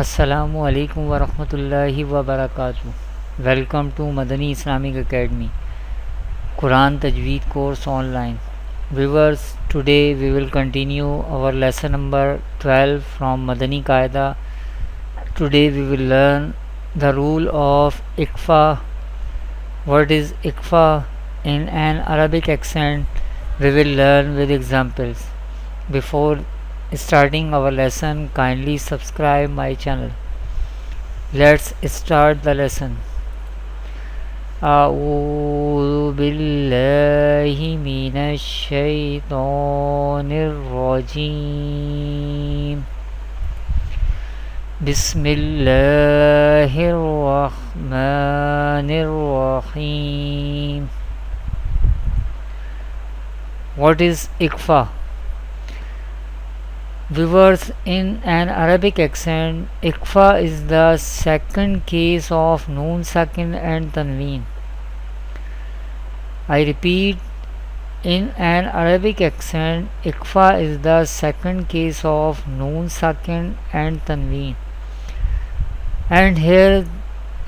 Assalamu alaikum wa rahmatullahi wa barakatuh. Welcome to Madani Islamic Academy Quran Tajweed course online. Viewers, today we will continue our lesson number 12 from Madani Qaida. Today we will learn the rule of Iqfa. What is Iqfa in an Arabic accent? We will learn with examples. Before starting our lesson, kindly subscribe my channel. Let's start the lesson. أعوذ بالله من الشيطان الرجيم. بسم الله الرحمن الرحيم. What is Iqfa? Viewers, in an Arabic accent, Iqfa is the second case of Noon Sakin and Tanween. I repeat, in an Arabic accent, Iqfa is the second case of Noon Sakin and Tanween. And here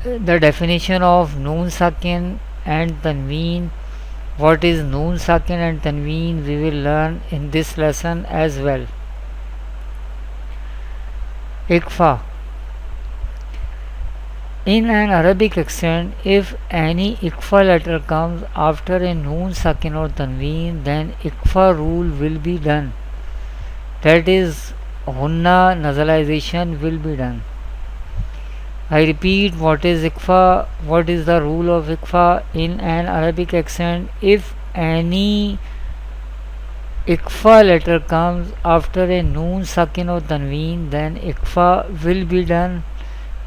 the definition of Noon Sakin and Tanween. What is Noon Sakin and Tanween we will learn in this lesson as well. Iqfa. In an Arabic accent, if any Iqfa letter comes after a Noon Sakin or Tanween, then Iqfa rule will be done. That is, Hunna nasalization will be done. I repeat, what is Iqfa? What is the rule of Iqfa in an Arabic accent? If any Iqfa letter comes after a Noon Sakin or Tanween, then Iqfa will be done.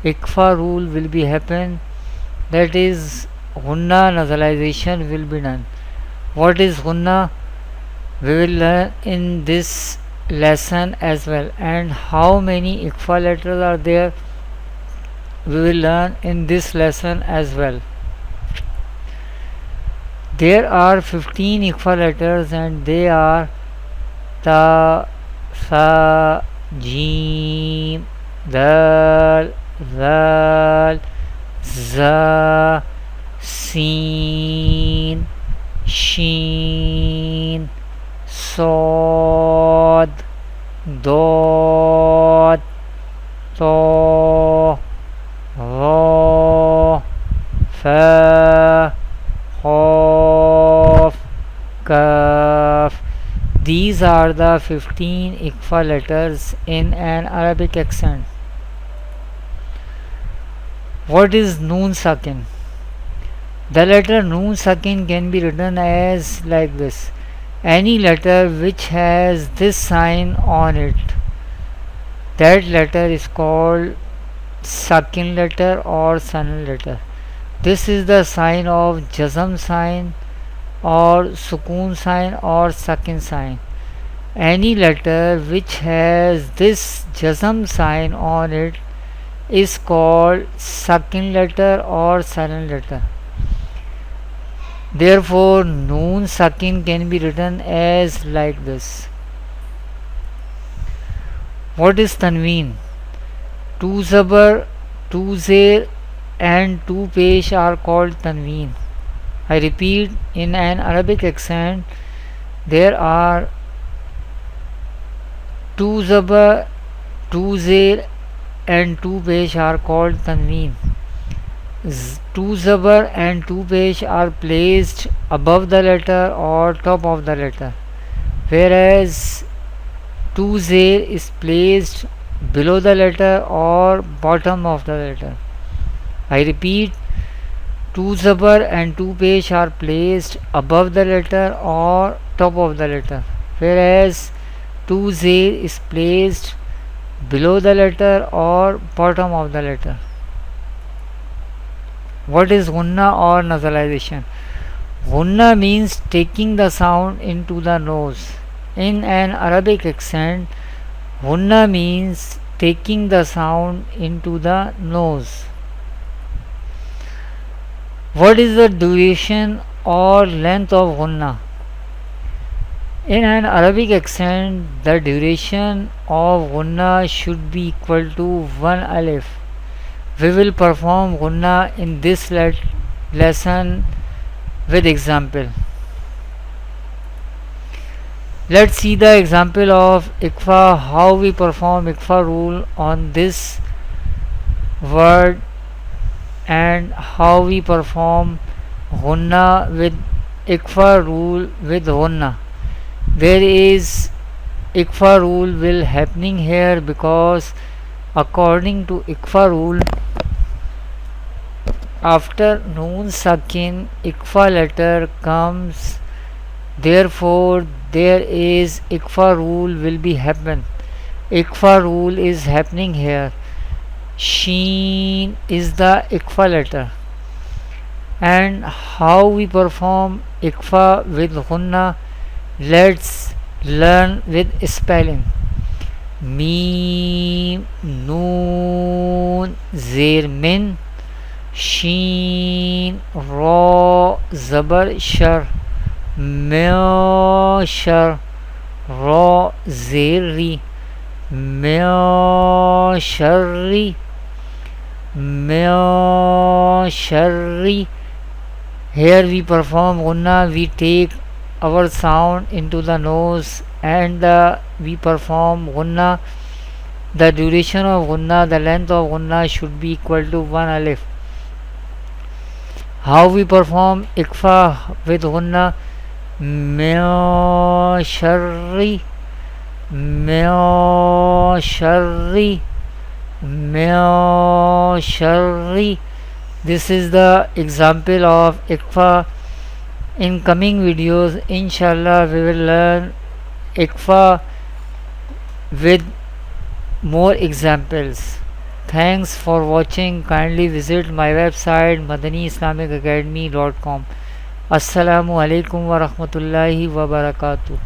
Iqfa rule will be happen. That is, Hunna nasalization will be done. What is Hunna? We will learn in this lesson as well. And how many Iqfa letters are there? We will learn in this lesson as well. There are 15 Iqfa letters and they are Ta, Sa, Jim, Dal, Zal, Za, Sin, Shin, Sod, Dod, To, Ra, Fa, Qaf, Kaf. These are the 15 Iqfa letters in an Arabic accent. What is Noon Sakin? The letter Noon Sakin can be written as like this. Any letter which has this sign on it, that letter is called Sakin letter or Sakin letter. This is the sign of Jazm sign or Sukoon sign or Sakin sign. Any letter which has this Jazm sign on it is called Sakin letter or Silent letter. Therefore, Noon Sakin can be written as like this. What is Tanween? Two Zabar, two Zer and two Pesh are called Tanween. I repeat, in an Arabic accent, there are two Zabar, two Zer and two Pesh are called Tanween. Two Zabar and two Pesh are placed above the letter or top of the letter, whereas two Zer is placed below the letter or bottom of the letter. I repeat, two Zabar and two Pesh are placed above the letter or top of the letter, whereas two Zer is placed below the letter or bottom of the letter. What is Hunna or nasalization? Hunna means taking the sound into the nose. In an Arabic accent, Hunna means taking the sound into the nose. What is the duration or length of Hunna? In an Arabic accent, the duration of gunna should be equal to 1 alif. We will perform gunna in this lesson with example. Let's see the example of ikfa, how we perform ikfa rule on this word and how we perform gunna with ikfa rule with gunna. There is ikfa rule will happening here because according to ikfa rule, after noon sakin ikfa letter comes, therefore there is ikfa rule will be happen. Ikfa rule is happening here. Sheen is the ikfa letter. And how we perform ikfa with gunna, let's learn with spelling. Meem, noon, zir min, sheen, ra, zabar shar, shar, ra, ziri, sharri, sharri. Here we perform gunna, we take our sound into the nose and we perform gunna. The duration of gunna, the length of gunna should be equal to 1 alif. How we perform ikfa with gunna? Sharri, sharri, sharri. This is the example of ikfa. In coming videos, inshallah, we will learn ikfa with more examples. Thanks for watching. Kindly visit my website madaniislamicacademy.com. Assalamu alaikum wa rahmatullahi wa barakatuh.